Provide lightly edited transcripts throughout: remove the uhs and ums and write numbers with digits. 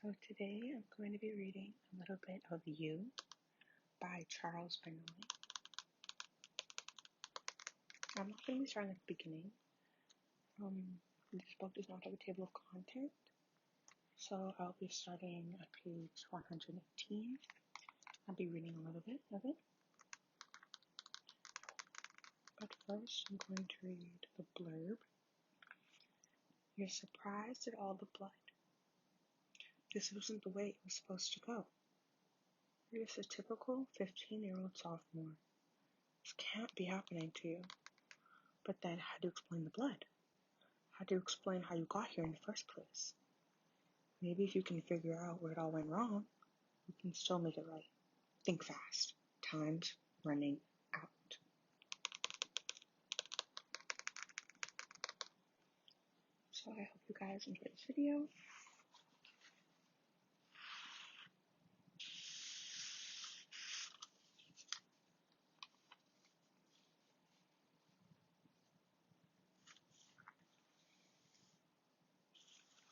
So today I'm going to be reading a little bit of You by Charles Benoit. I'm not going to be starting at the beginning. This book does not have a table of content, so I'll be starting at page 118. I'll be reading a little bit of it. But first, I'm going to read the blurb. You're surprised at all the blood. This wasn't the way it was supposed to go. You're just a typical 15-year-old sophomore. This can't be happening to you. But then how do you explain the blood? How do you explain how you got here in the first place? Maybe if you can figure out where it all went wrong, you can still make it right. Think fast. Time's running out. So I hope you guys enjoy this video.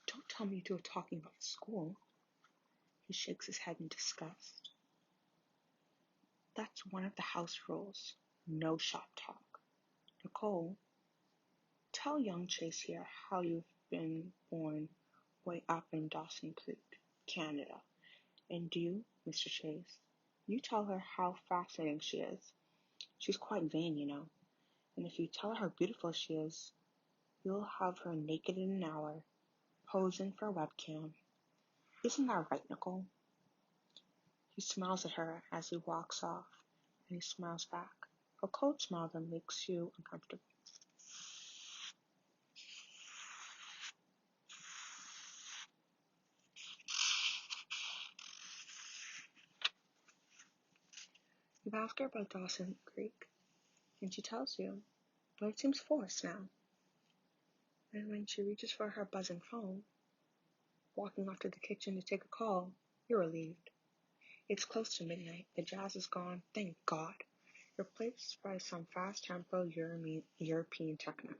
Don't tell me you were talking about school. He shakes his head in disgust. That's one of the house rules. No shop talk. Nicole, tell young Chase here how you've been born way up in Dawson Creek, Canada. And you, Mr. Chase, you tell her how fascinating she is. She's quite vain, you know. And if you tell her how beautiful she is, you'll have her naked in an hour, posing for a webcam. Isn't that right, Nicole? He smiles at her as he walks off, and he smiles back. A cold smile that makes you uncomfortable. You ask her about Dawson Creek, and she tells you, but it seems forced now. And when she reaches for her buzzing phone, walking off to the kitchen to take a call, you're relieved. It's close to midnight. The jazz is gone, thank God, replaced by some fast-tempo European techno.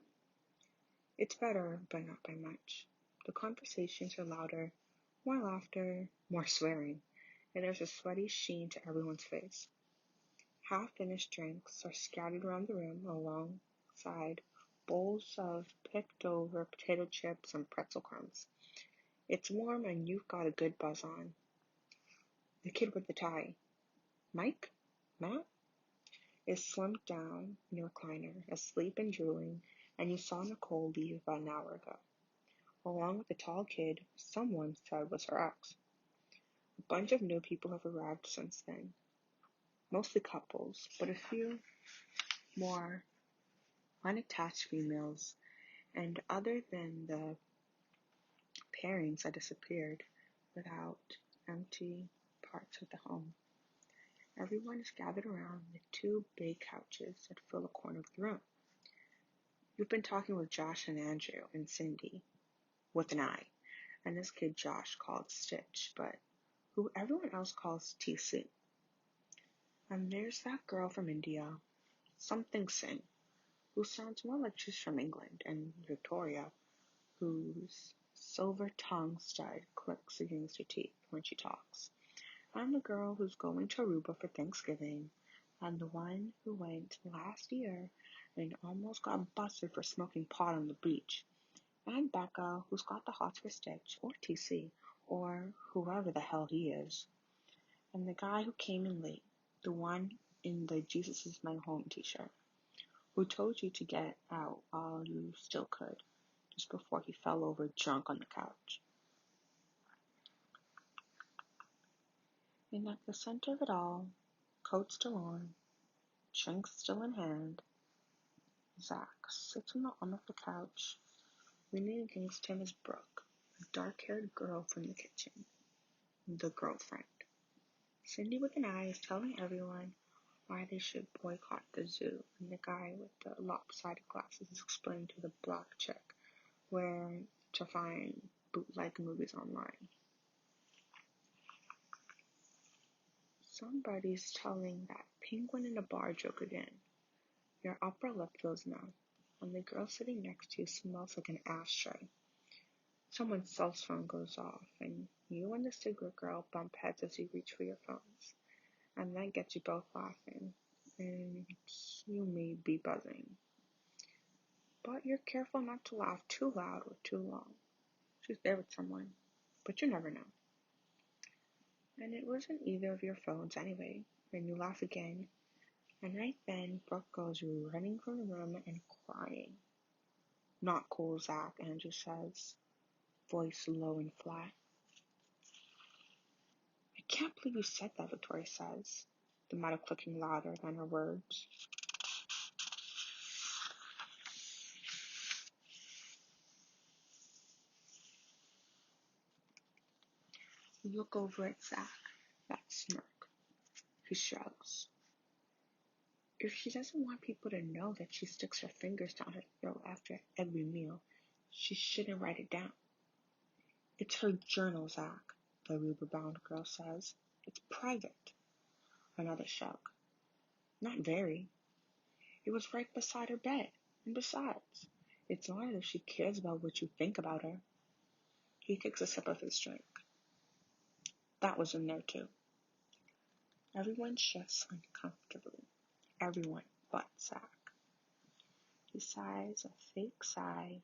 It's better, but not by much. The conversations are louder, more laughter, more swearing, and there's a sweaty sheen to everyone's face. Half-finished drinks are scattered around the room alongside bowls of picked-over potato chips and pretzel crumbs. It's warm and you've got a good buzz on. The kid with the tie, Mike? Matt? Is slumped down in a recliner, asleep and drooling, and you saw Nicole leave about an hour ago. Along with the tall kid, someone said was her ex. A bunch of new people have arrived since then. Mostly couples, but a few more unattached females, and other than the pairings that disappeared without empty parts of the home. Everyone is gathered around the two big couches that fill a corner of the room. You've been talking with Josh and Andrew and Cindy, with an I, and this kid Josh called Stitch, but who everyone else calls TC. And there's that girl from India, something Singh, who sounds more like she's from England, and Victoria, whose silver tongue stud clicks against her teeth when she talks. And the girl who's going to Aruba for Thanksgiving, and the one who went last year and almost got busted for smoking pot on the beach, and Becca, who's got the hots for Stitch, or TC, or whoever the hell he is, and the guy who came in late, the one in the Jesus is My Home t-shirt, who told you to get out while you still could, just before he fell over drunk on the couch. And at the center of it all, coat still on, drink still in hand, Zach sits on the arm of the couch, leaning against him is Brooke, a dark-haired girl from the kitchen, the girlfriend. Cindy with an eye is telling everyone why they should boycott the zoo, and the guy with the lopsided glasses is explaining to the black chick where to find bootleg movies online. Somebody's telling that penguin in a bar joke again. Your upper lip feels numb, and the girl sitting next to you smells like an ashtray. Someone's cell phone goes off, and you and the cigarette girl bump heads as you reach for your phones, and that gets you both laughing, and you may be buzzing. But you're careful not to laugh too loud or too long. She's there with someone, but you never know. And it wasn't either of your phones anyway, and you laugh again, and right then Brooke goes running from the room and crying. Not cool, Zach, Andrew says, voice low and flat. I can't believe you said that, Victoria says, the matter clicking louder than her words. You look over at Zach, that smirk. He shrugs. If she doesn't want people to know that she sticks her fingers down her throat after every meal, she shouldn't write it down. It's her journal, Zach, the rubber-bound girl says. It's private. Another shrug. Not very. It was right beside her bed. And besides, it's not as if she cares about what you think about her. He takes a sip of his drink. That was in there too. Everyone shifts uncomfortably. Everyone but Zach. He sighs a fake sigh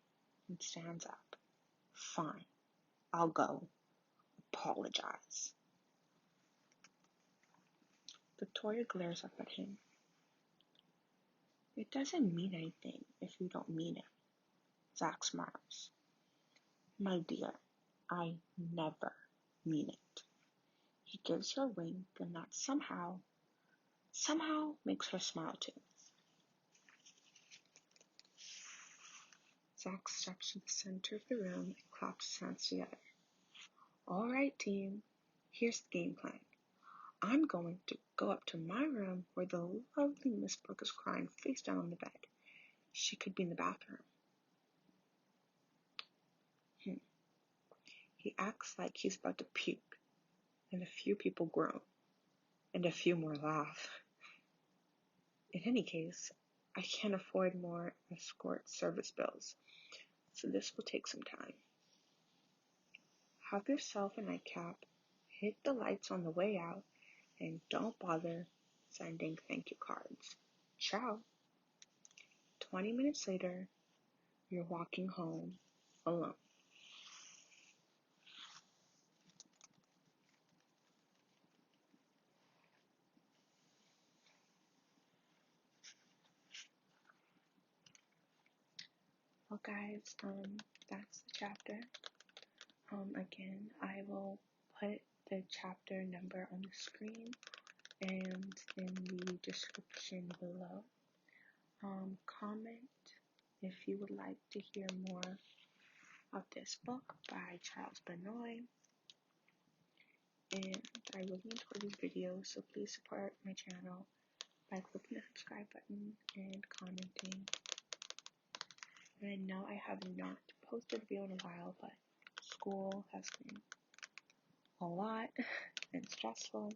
and stands up. Fine. I'll go. Apologize. Victoria glares up at him. It doesn't mean anything if you don't mean it. Zach smiles. My dear, I never mean it. He gives her a wink, and that somehow makes her smile too. Zach steps to the center of the room and claps his hands together. All right, team, here's the game plan. I'm going to go up to my room where the lovely Miss Brooke is crying face down on the bed. She could be in the bathroom. He acts like he's about to puke, and a few people groan, and a few more laugh. In any case, I can't afford more escort service bills, so this will take some time. Have yourself a nightcap, hit the lights on the way out, and don't bother sending thank you cards. Ciao. 20 minutes later, you're walking home alone. Well, guys, that's the chapter. Again, I will put the chapter number on the screen and in the description below. Comment if you would like to hear more of this book by Charles Benoit. And I really enjoy these videos, so please support my channel by clicking the subscribe button and commenting. And I know I have not posted a video in a while, but school has been a lot and stressful,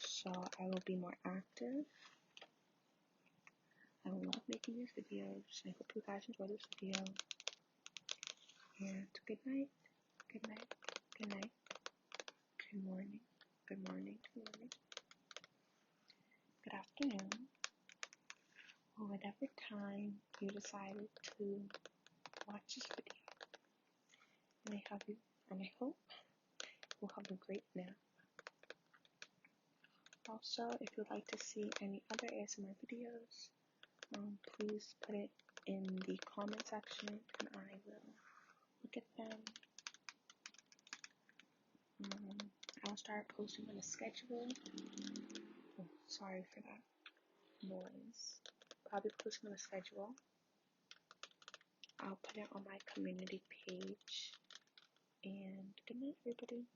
so I will be more active. I love making these videos. I hope you guys enjoy this video. And good night, good night, good night, good morning, good morning, good morning, good afternoon, or whatever time you decided to watch this video. And I hope you'll have a great nap. Also, if you'd like to see any other ASMR videos, please put it in the comment section and I will look at them. I'll start posting on a schedule. Oh, sorry for that noise. Probably posting on a schedule. I'll put it on my community page. And good night, everybody.